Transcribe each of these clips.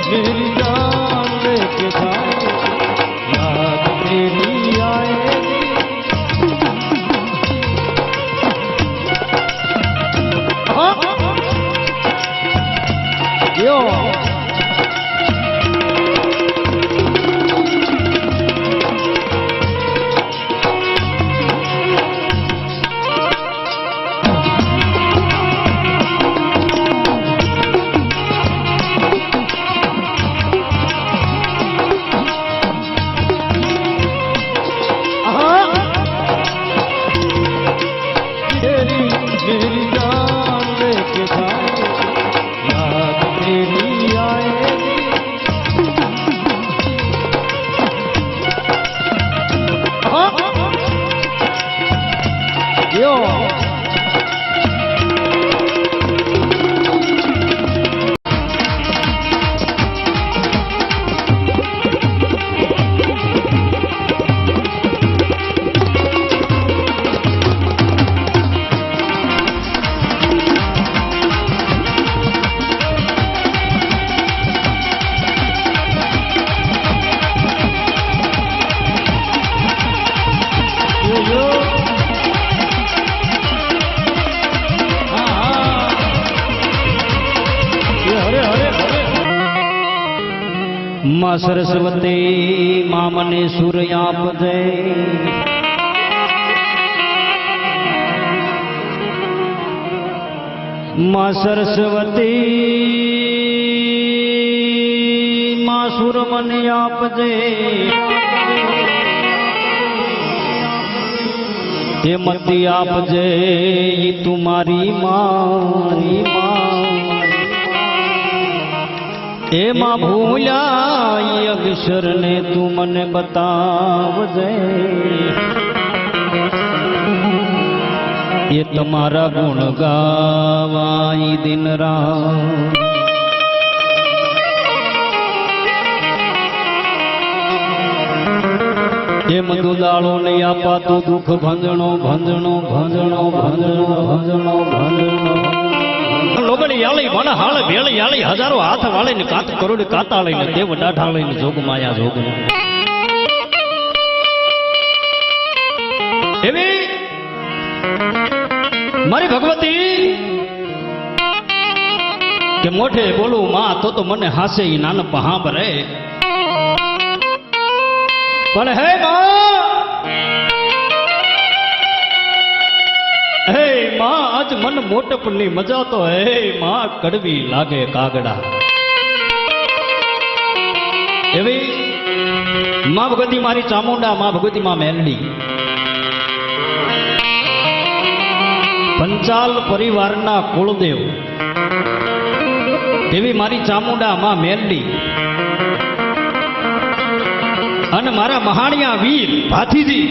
मेरी जान लेके जाओ याद तेरी आएगी यो मेरी जान लेके जाओ याद तेरी आएगी यो मां सरस्वती मां मने सुर आपजे मां सरस्वती मां सुर मने आपजे हे मती आपजे ये तुम्हारी मारी मां ए मां भूल्या ये अक्षर ने तू मने बतावजे ये तुम्हारा गुण गावाई दिन रात ये मधुदाड़ो ने आपा तो दुख भंजणो भंजणो भंजणो भंजणो भंजणो भंजणो लोगड़ी याली वन हाल भेल याली हजारों हाथ वाले ने कात करोड़ काता लईने देव डाढ़ा लईने जोग माया जोग एवी मारी भगवती के मोठे बोलू मां तो मने हासे ही नान पहा भरे पण हे मां हे मां आज मन मोटपनी मजा तो है मां कड़वी लागे कागड़ा एवी मां भगवती मारी चामुंडा मां भगवती मां मेलडी पंचाल परिवारना कुलदेव एवी मारी चामुंडा मां मेलडी अने मारा महाणिया वीर भाथीजी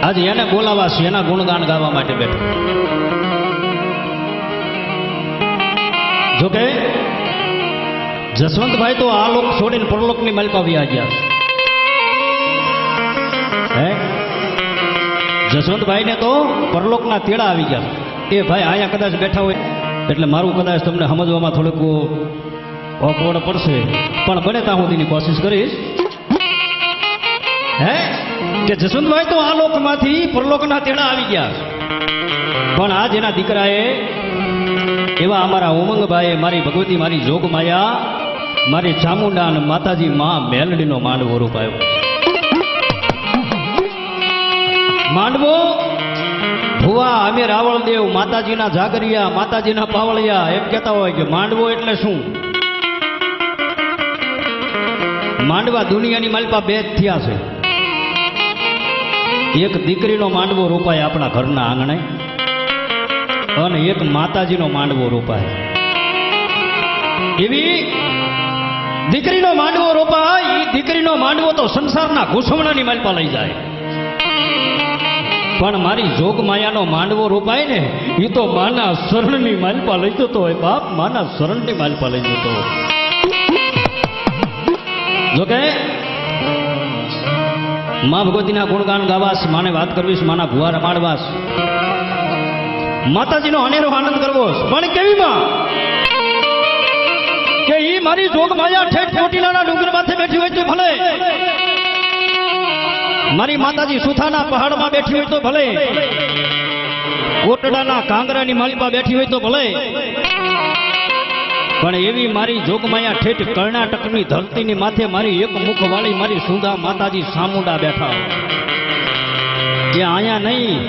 आज એને બોલાવા છે એના ગુણગાન ગાવા માટે બેઠો જો કે જસવંતભાઈ તો આ લોક છોડીને પરલોકની મલપાવી આ ગયા હે જસવંતભાઈને તો પરલોકના તેડા આવી ગયા એ ભાઈ આયા કદાચ બેઠા હોય એટલે મારું કદાચ તમને સમજવામાં થોડુંક ઓકવર્ડ પડશે પણ બને ત્યાં સુધીની કોશિશ કરીશ હે કે જસવંતભાઈ તો આ લોકમાંથી પરલોકના તેડા આવી ગયા પણ આજ એના દીકરાએ એવા અમારા ઉમંગભાઈએ મારી ભગવતી મારી જોગ માયા મારી ચામુંડા અને માતાજી માં મેલડીનો માંડવો રૂપાયો માંડવો ભુવા અમે રાવળદેવ માતાજીના જાગરિયા માતાજીના પાવળિયા એમ કહેતા હોય કે માંડવો એટલે શું માંડવા દુનિયાની માલપા બે જ થયા છે एक दीकरीनो मांडवो रोपाय अपना घरना आंगणे अने एक माताजीनो मांडवो रोपाय एवी दीकरीनो मांडवो रोपाय ई दीकरीनो मांडवो तो संसारना घूसवणानी मालपा लई जाय पण मारी जोग मायानो मांडवो रोपाय ने ई तो माना शरणनी मालपा लई जतो होय बाप माना शरणनी मालपा लई जतो जो के मां भगवती गुणगान गावास माने बात करवीश माना भुआ रमाड़वास माताजी नो अनेरो आनंद करवोस पण केवी मां મારી જોગ માયા ઠેઠ ચોટીલાના ડુંગર માથે બેઠી હોય તો ભલે, મારી માતાજી સુથાના પહાડમાં બેઠી હોય તો ભલે, કોટડાના કાંગરાની માલિપા બેઠી હોય તો ભલે, પણ એવી મારી જોગમાયા ઠેઠ કર્ણાટકની ધરતીની માથે મારી એક મુખ વાળી મારી સુંદા માતાજી સામુંડા બેઠા. એ અહીંયા નહીં,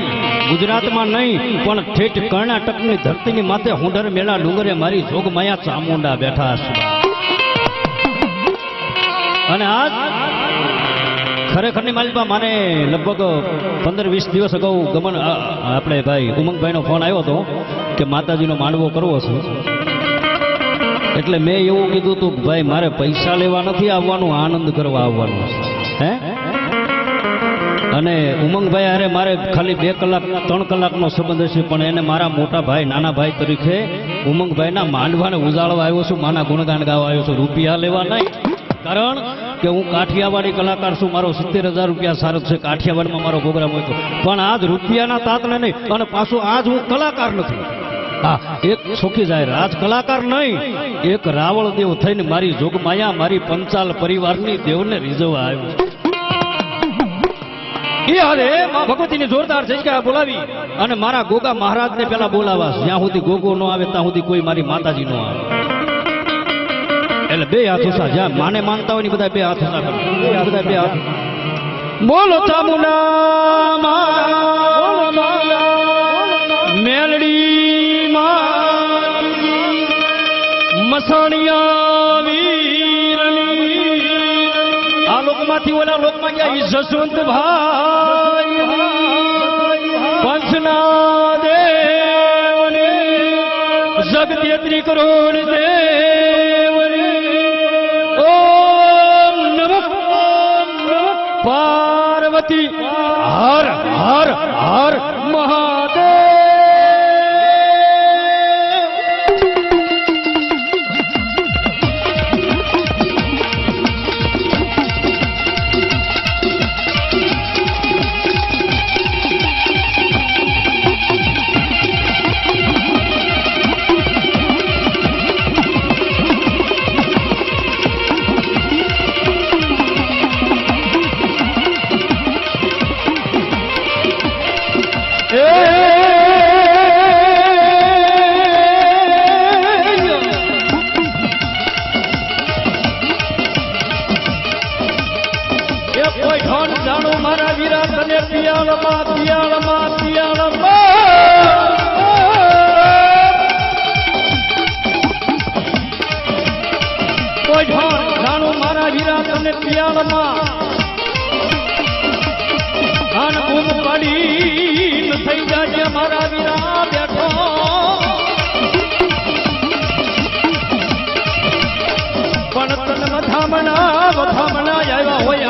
ગુજરાતમાં નહીં, પણ ઠેઠ કર્ણાટકની ધરતીની માથે હુંડર મેળા ડુંગરે મારી જોગમાયા ચામુંડા બેઠા છે. અને આજ ખરેખરની માલિપા મને લગભગ 15-20 દિવસ અગાઉ ગમન આપણે ભાઈ ઉમંગભાઈનો ફોન આવ્યો હતો કે માતાજીનો માંડવો કરવો છે. એટલે મેં એવું કીધું હતું કે ભાઈ મારે પૈસા લેવા નથી આવવાનું, આનંદ કરવા આવવાનું છે. હે અને ઉમંગભાઈ અરે મારે ખાલી 2 કલાક 3 કલાકનો સંબંધ હશે, પણ એને મારા મોટા ભાઈ નાના ભાઈ તરીકે ઉમંગભાઈના માંડવાને ઉજાળવા આવ્યો છું, માના ગુણગાન ગાવા આવ્યો છું, રૂપિયા લેવા નહીં. કારણ કે હું કાઠિયાવાડી કલાકાર છું, મારો 70,000 રૂપિયા સારથ છે, કાઠિયાવાડમાં મારો પ્રોગ્રામ હોય તો. પણ આજ રૂપિયાના તાતને નહીં, અને પાછું આજ હું કલાકાર નથી. હા, એક સોખી જાય રાજ કલાકાર નહીં, એક રાવળ દેવ થઈને મારી જોગમાયા મારી પંચાલ પરિવારની દેવને રીઝવવા આવ્યો. એ હારે માં ભગવતીની જોરદાર જયકાર બોલાવી અને મારા ગોગા મહારાજને પેલા બોલાવા. જ્યાં સુધી ગોગો ન આવે ત્યાં સુધી કોઈ મારી માતાજી ન આવે. એટલે 2 હાથ ઉસા, જ્યાં માને માનતા હોય ને બધા 2 હાથ ઉસા કરે, બધા 2 હાથ. બોલો ચામુંડા મેલડી મસાણિયા વીરની. આ લોકમાંથી ઓલા લોકમાં ગયા જસવંત ભાઈ પંચના દેવને જગતેત્રી કરોડ દેવને ઓમ નમઃ પાર્વતી હર હર હર મહાદેવ.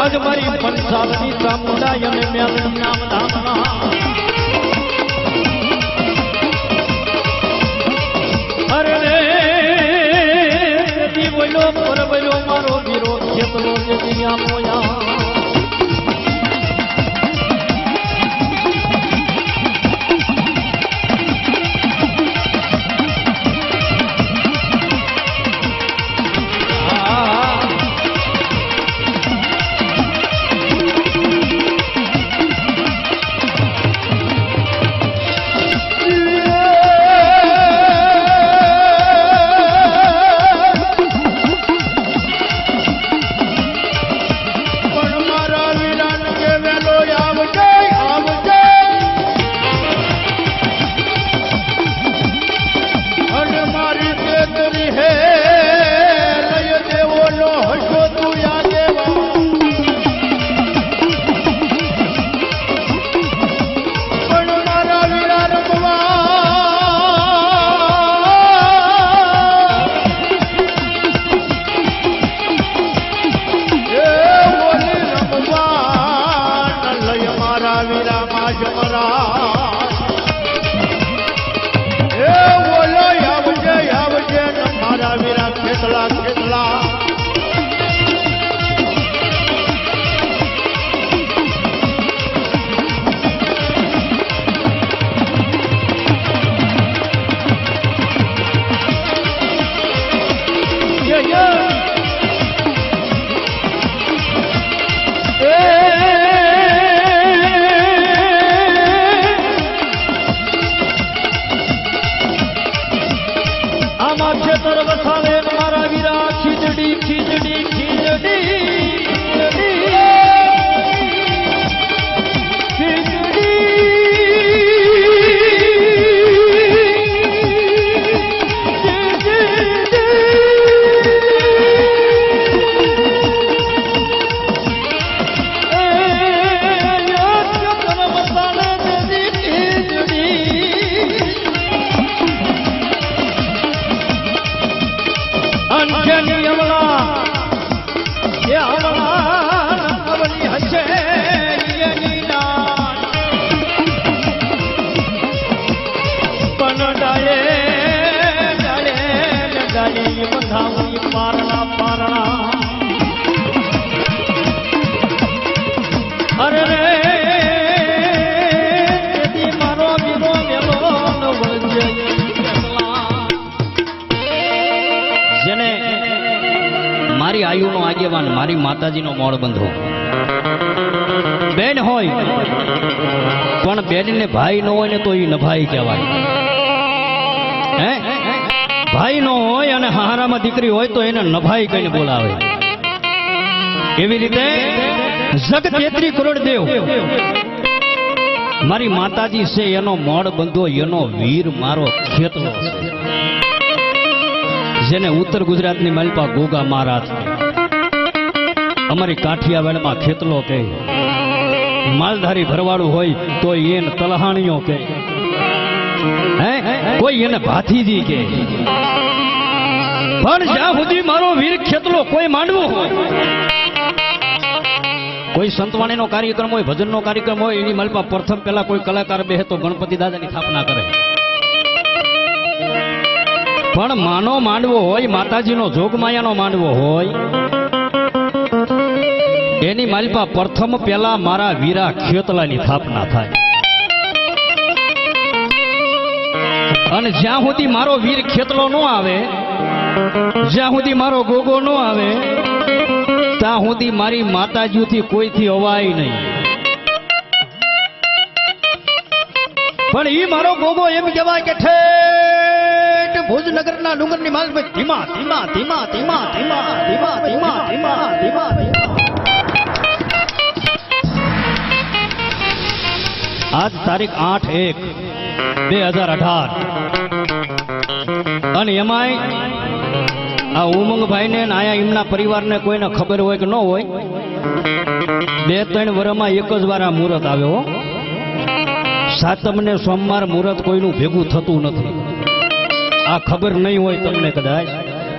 આજ મારી પંચાલની ચામુંડા અને મેલડી નામ ધામના. અરે રે બોલો પર બોલો મારો વીરો ખેતલો જગ્યા મોયા. Yeah. અંજની અમલા એ અમલા અવની હશે એની નાન પણ ડાળે બંધાવી પારણા પારણા અરે રે મારો વીરો મેલો જેને મારી આયુનો આગેવાન મારી માતાજીનો મોડ બંધો બેન હોય પણ બેનને ભાઈ ન હોય ને તો એ નભાઈ કહેવાય હે ભાઈ નો હોય અને હારામાં દીકરી હોય તો એને નભાઈ કહીને બોલાવે એવી રીતે જગ 33 કરોડ દેવ મારી માતાજી છે એનો મોડ બંધો એનો વીર મારો ખેતલો છે જેને ઉત્તર ગુજરાતની માલપા ગોગા મહારાજ અમારી કાઠિયાવાડમાં ખેતલો કહે માલધારી ભરવાડું હોય તો એને તલહાણીઓ કહે કોઈ એને ભાથીજી કે પણ જ્યાં સુધી મારો વીર ખેતલો કોઈ માંડવો હોય કોઈ સંતવાણીનો કાર્યક્રમ હોય ભજનનો કાર્યક્રમ હોય એની માલપા પ્રથમ પહેલા કોઈ કલાકાર બેહે તો ગણપતિ દાદાની સ્થાપના કરે પણ માનો માંડવો હોય માતાજીનો જોગમાયાનો માંડવો હોય એની માલપા પ્રથમ પહેલા મારા વીરા ખેતલાની સ્થાપના થાય અને જ્યાં સુધી મારો વીર ખેતલો ન આવે જ્યાં સુધી મારો ગોગો ન આવે ત્યાં સુધી મારી માતાજીથી કોઈથી અવાય નહીં પણ ઈ મારો ગોગો એમ કહેવાય કે ઠેઠ ભુજનગરના ડુંગરની માલ ધીમા ધીમા ધીમા ધીમા ધીમા ધીમા ધીમા ધીમા ધીમા આજ તારીખ 8/1/2018 અને એમાંય આ ઉમંગભાઈને આયા એમના પરિવારને કોઈને ખબર હોય કે ન હોય 2-3 વર્ષમાં એક જ વાર આ મુહૂર્ત આવ્યો સાતમને સોમવાર મુહૂર્ત કોઈનું ભેગું થતું નથી આ ખબર નહીં હોય તમને કદાચ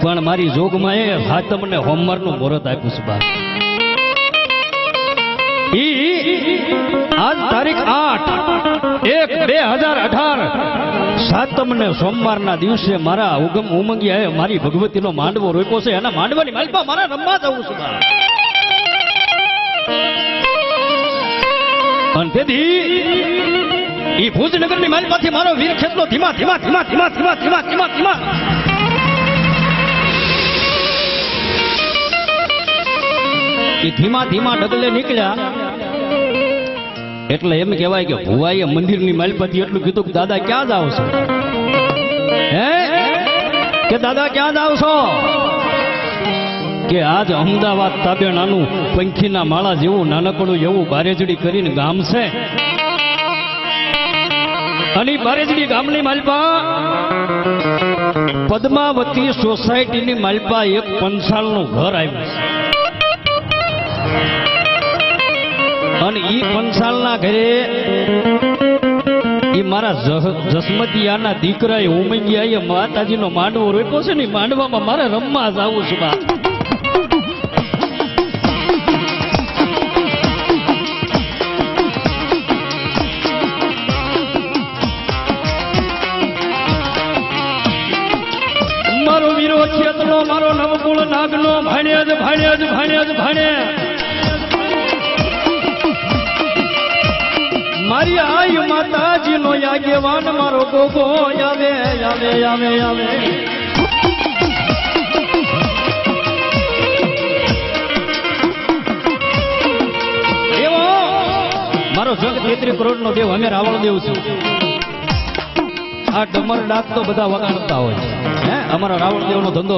પણ મારી જોગમાં એ સાતમને સોમવારનું મુહૂર્ત આપ્યું છે બા આજ તારીખ 8/1/2018 સાતમને સોમવારના દિવસે મારા ઉમંગીયાએ મારી ભગવતીનો માંડવો રોપ્યો છે એના માંડવાની માલપા મારા રમવા જવું છે અને તેથી ઈ ભુજનગરની માલપાથી મારો વીર ખેતલો ધીમા ધીમા ધીમા ધીમા ધીમા ધીમા ધીમા ધીમા એ ધીમા ધીમા ડગલે નીકળ્યા એટલે એમ કહેવાય કે ભુવાઈએ મંદિરની માલપાથી એટલું કીધું કે દાદા ક્યાં જાવ છો હે કે દાદા ક્યાં જાવ છો કે આજ અમદાવાદ તાબેણાનું પંખીના માળા જેવું નાનકડું એવું બારેજડી કરીને ગામ છે અને બારેજડી ગામની માલપા પદ્માવતી સોસાયટીની માલપા એક પંચાલનું ઘર આવ્યું છે અને ઈ પંચાલના ઘરે ઈ મારા જસમતિયાના દીકરાએ ઉમંગીયાએ માતાજીનો માંડવો રોપ્યો છે ને માંડવામાં મારે રમવા જાવું છે બા મારો વીરો ખેતનો મારો નવકુળ નાગનો ભાણે જ ભાણે જ ભાણે જ ભાણે મારી આય માતાજીનો આગેવાન મારો ગોગો આવે આવે આવે આવે એવો મારો જગ 33 કરોડનો દેવ અમે રાવણ દેવ છું આ ડમર ડાક તો બધા વગાડતા હોય હે અમારો રાવણ દેવનો ધંધો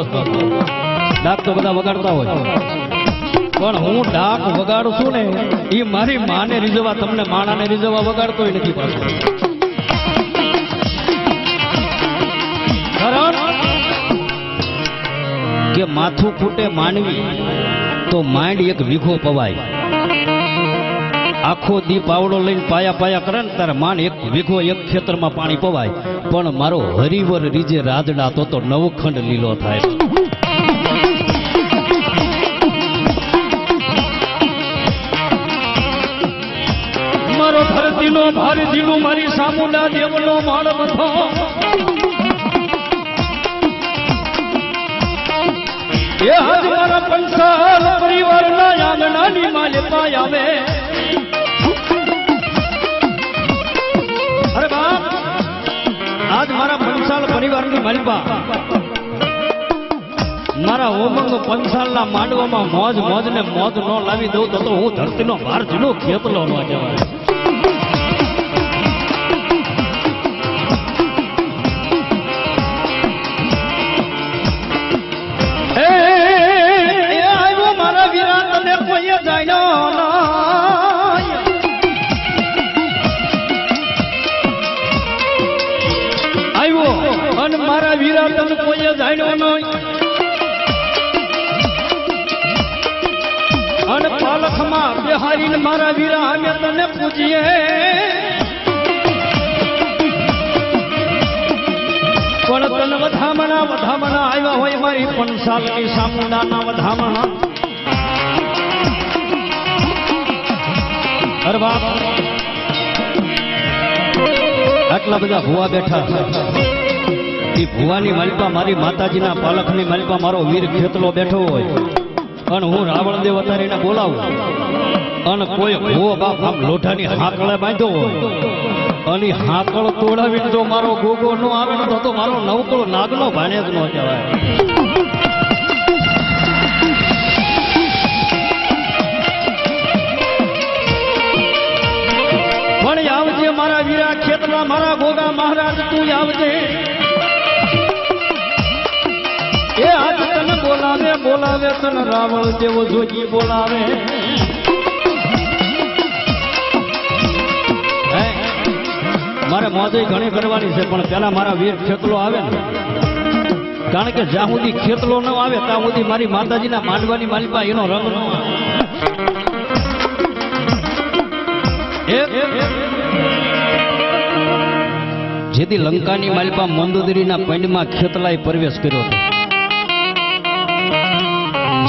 ડાક તો બધા વગાડતા હોય પણ હું ડાક વગાડું છું ને એ મારી માને રીઝવવા તમને માણાને રીઝવવા વગાડતો નથી પાછો કારણ કે માથું ફૂટે માનવી તો માંડ એક વીઘો પવાય આખો દી પાવડો લઈને પાયા પાયા કરે ને તારે માન એક વીઘો એક ખેતરમાં પાણી પવાય પણ મારો હરિવર રીજે રાજડા તો નવખંડ લીલો થાય નો મારી સામુંડા દેવનો માળ બધો એ આજ મારા પંસાલ પરિવારના આંગણાની માલિકા આવે. અરે બાપ, આજ મારા પંસાલ પરિવારની માલિકા મારા ઉમંગ પંસાલના માંડવામાં મોજ મોજ ને મોજ ન લાવી દઉં તો હું ધરતીનો ભાર જીનો ખેતલો ન કહેવાય. મારા વીરા તને કોઈ જાણ્યો નહીં અને પાલખમાં બિહારીને મારા વીરા અમે તને પૂજીએ. પણ તને વધામણા આવ્યા હોય મારી પંસાલની સામુંડાના વધામણા. અરે બાપ, આટલા બધા ભુવા બેઠા એ ભુવાની માલિકા મારી માતાજીના પાલખની માલિકા મારો વીર ખેતલો બેઠો હોય અને હું રાવણ દેવ અત્યારે એને બોલાવું અને કોઈ ભુવો બાપ આમ લોઢાની હાકળે બાંધ્યો હોય અને હાકળ તોડાવીને જો મારો ગોગો નો આવે ને તો મારો નવકળો નાગનો ભાણે જ ન કહેવાય. પણ આવજે મારા વીરા ખેતલા મારા ગોગા મહારાજ તું આવજે. એ આજ તને બોલાવે તને રાવણ જેવો જોગી બોલાવે. મારે મોજે ઘણી કરવાની છે પણ પેલા મારા વીર ખેતલો આવે ને, કારણ કે જ્યાં સુધી ખેતલો ન આવે ત્યાં સુધી મારી માતાજીના માંડવાની માલિકા એનો રંગ ન આવે. જેથી લંકાની માલિકા મંદોદરીના પંડમાં ખેતલાએ પ્રવેશ કર્યો હતો.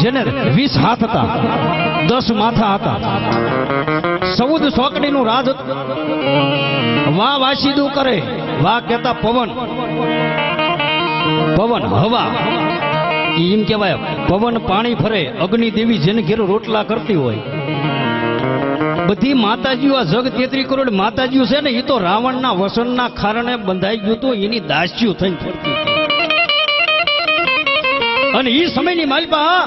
જેને 20 હાથ હતા, 10 માથા હતા, 14 સોકડીનું રાજ હતું. વાહ વાસીદું કરે, વાહ કહેતા પવન, પવન હવા એમ કહેવાય. પવન પાણી ફરે, અગ્નિ દેવી જેને ઘેર રોટલા કરતી હોય. બધી માતાજીઓ આ જગ 33 કરોડ માતાજીઓ છે ને, એ તો રાવણના વસનના કારણે બંધાઈ ગયું હતું, એની દાસીઓ થઈને ફરતી હતી. અને એ સમયની માલિકા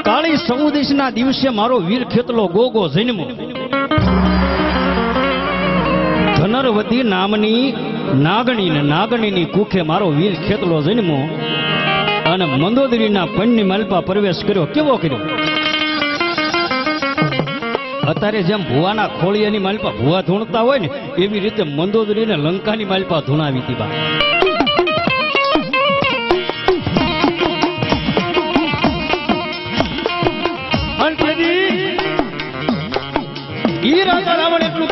કાળી 14 દિવસે મારો વીર ખેતલો ગોગો જન્મો. ધનરવતી નામની નાગણીની કુખે મારો વીર ખેતલો જન્મો અને મંદોદરીના પંડની માલિકા પ્રવેશ કર્યો. કેવો કર્યો? અત્યારે જેમ ભુવાના ખોળિયાની માલિકા ભુવા ધૂણતા હોય ને, એવી રીતે મંદોદરીને લંકાની માલિકા ધૂણાવી હતી. બા રાવણ એટલું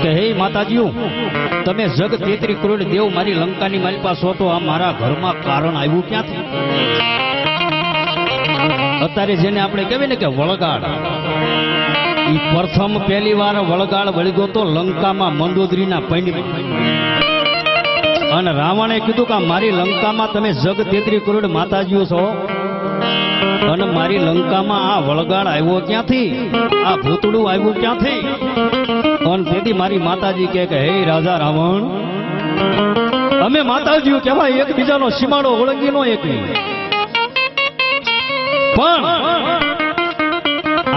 કે હે માતાજીઓ, તમે જગ 33 કરોડ દેવ મારી લંકાની માલિકા છો તો આ મારા ઘરમાં કારણ આવ્યું ક્યાંથી? અત્યારે જેને આપણે કહેવાય ને કે વળગાડ, એ પ્રથમ પહેલી વાર વળગાડ વળગ્યો તો લંકામાં મંદોદરીના પંડમાં. અને રાવણે કીધું કે મારી લંકામાં તમે જગ 33 કરોડ માતાજીઓ છો અને મારી લંકામાં આ વળગાડ આવ્યો ક્યાંથી? આ ભૂતડું આવ્યું ક્યાંથી? અને તેથી મારી માતાજી કહે કે હે રાજા રાવણ, અમે માતાજીઓ કહેવાય એકબીજાનો સીમાડો ઓળંગી નો એકવી, પણ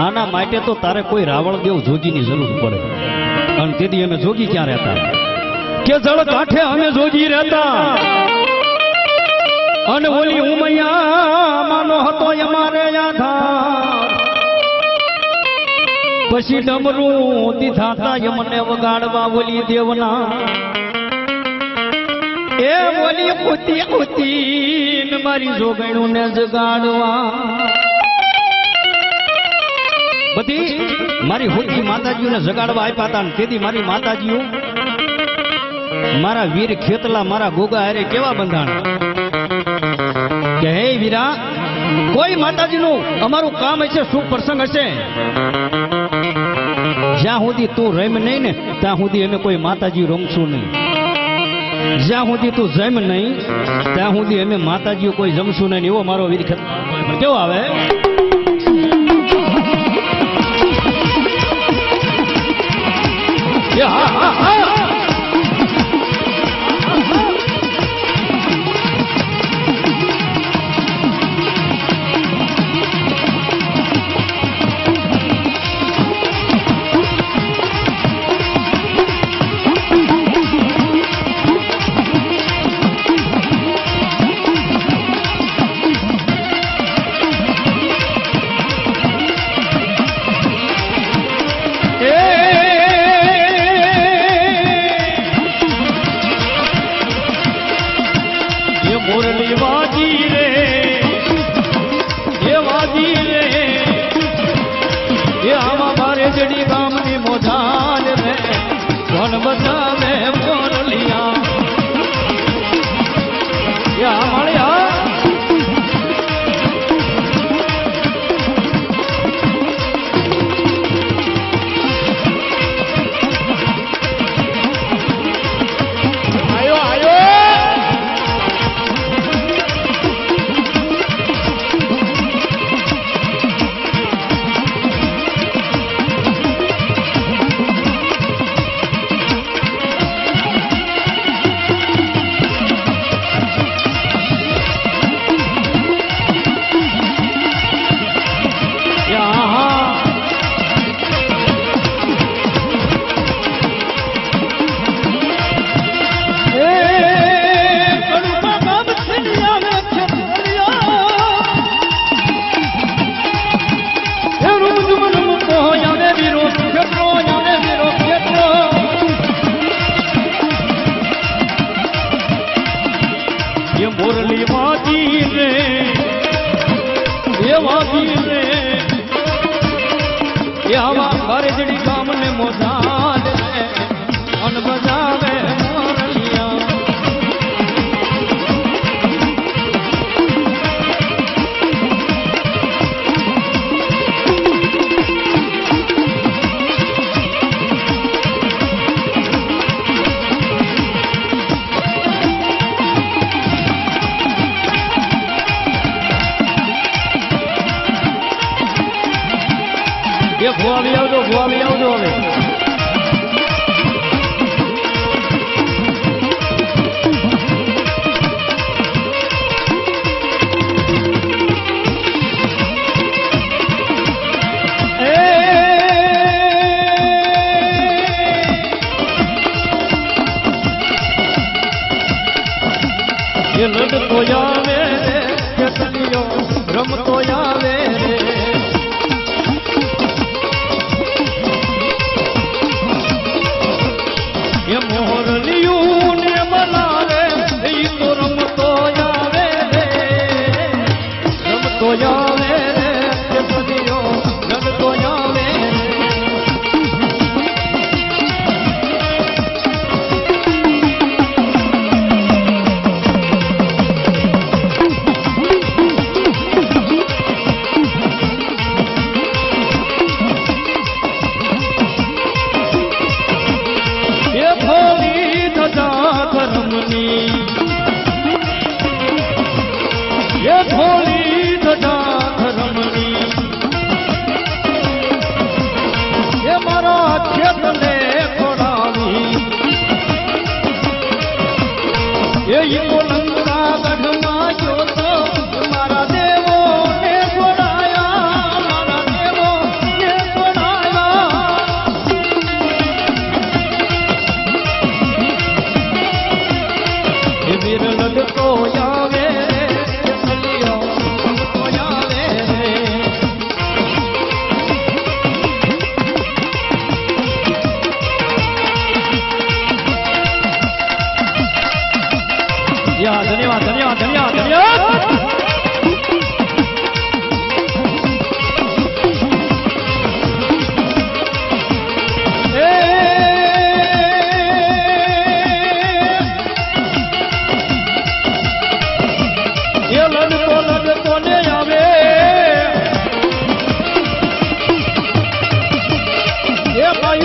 આના માટે તો તારે કોઈ રાવણ દેવ જોગીની જરૂર પડે. અને તેથી અમે જોગી ક્યાં રહેતા કે જળ કાંઠે અમે જોગી રહેતા. અને ઓલી ઉમૈયા માનો હતો અમારે આધાર, પછી ડમરું દીધા તા એમને વગાડવા ઓલી દેવના. એ ઓલી કુતી કુતી મારી જોગણું ને જગાડવા. બધી મારી હોતી માતાજીઓને જગાડવા આપ્યા હતા. તેથી મારી માતાજીઓ મારા વીર ખેતલા મારા ગોગા હારે કેવા બંધાણ કે હે વીરા, કોઈ માતાજીનું અમારું કામ હશે, શુભ પ્રસંગ હશે જ્યાં સુધી તું રમ નહીં ને ત્યાં સુધી અમે કોઈ માતાજી રમશું નહીં. જ્યાં સુધી તું જમ નહીં ત્યાં સુધી અમે માતાજીઓ કોઈ જમશું નહીં. એવો મારો વીર કેવો આવે. હા હા હા મોરલી વાજી રે એ વાજી રે એ આમાં મારે જડી ગામની મોઢાલ રે કોણ બતાવે મોરલિયા એ આ મળ્યા મોરલી વાજી રે એ વાજી રે એ આવા બારેજડી ગામને મોઢાલ રે અન બજાવે મોરલિયા ભુવાવી આવજો હવે એ લડતો આવે રે કેટલીઓ રમતો આવે રે એ મોરલિયું ને મનાવે એ તો રમતો આવે રે રમતો આવે રે કેટલીઓ રમતો આવે એ થોડી ધજા ધરમની એ મારા ખેતને ખોડાવી એ લંકા ગઢમાં જોતો મારા દેવો ને છોડાયા મારા દેવો ને છોડાયા એ વીર લડતો આવે ધન્યવાદ ધન્યવાદ ધન્યવાદ ધન્યવાદ એ લડતો ને આવે એ ભાઈ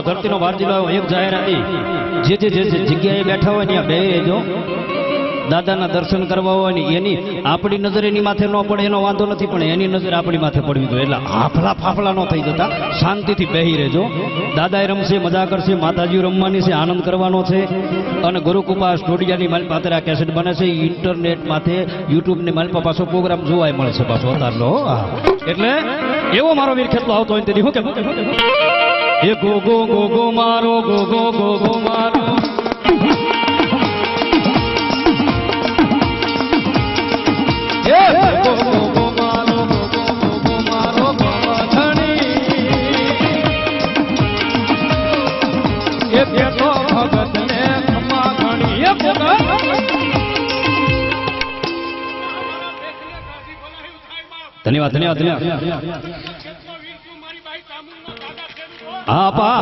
ધરતીનો વારજીલો એક જાહેરાત હતી જે જગ્યાએ બેઠા હોય ત્યાં બેજો દાદાના દર્શન કરવા હોય ને એની આપણી નજર એની માથે ન પડે એનો વાંધો નથી, પણ એની નજર આપણી માથે પડવી જોઈએ. એટલે હાફલા ફાફલા ન થઈ જતા, શાંતિથી બેહી રહેજો. દાદાએ રમશે, મજા કરશે, માતાજી રમવાની છે, આનંદ કરવાનો છે. અને ગુરુકૃપા સ્ટુડિયાની મારી પાસે આ કેસેટ બને છે, ઇન્ટરનેટ માથે યુટ્યુબની મારી પાછો પ્રોગ્રામ જોવાય મળશે પાછો અતારનો. એટલે એવો મારો વીર ખેતલો આવતો હોય તેથી હું કે એ ગો ગો ગો ગો મારો ગો ગો ગો ગો મારો ધન્યવાદ ધન્યવાદ ધન્યવાદ. હા પા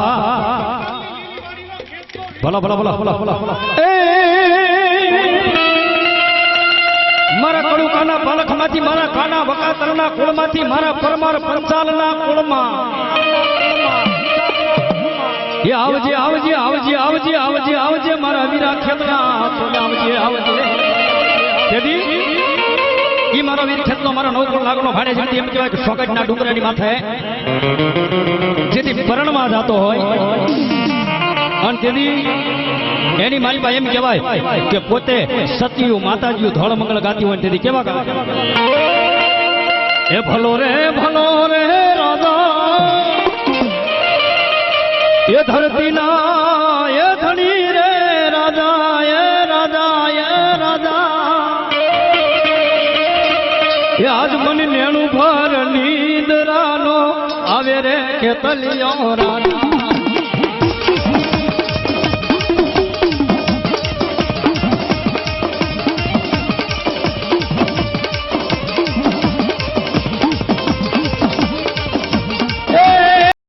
ભલા ભલા ભલા ભલા ભલા મારા કડુકાના પાલખમાંથી, મારા કાના વકાતરના કુળમાંથી, મારા પરમાર પંચાલના કુળમાં એ આવજે આવજે આવજે આવજે આવજે આવજે મારા વીરા ખેતના આવજે આવજે. તેથી ઈ મારો વીર ખેતનો મારો નવકુળ લાગનો ભાડે જેથી એમ કહેવાય કે સોગટના ડુંગરાની માથે જેથી પરણમાં જતો હોય અને તેથી એની મારી પાસે એમ કહેવાય કે પોતે સતીયું માતાજીયું ધોળ મંગળ ગાતી હોય તેથી કેવા ગાવા એ ભલો રે રાધા એ ધરતીના એ ધણી રે રાધા એ રાધા એ રાધા એ આજ મને નેણું ભર નીંદરાનો આવે રે કે તલિયો રાધા.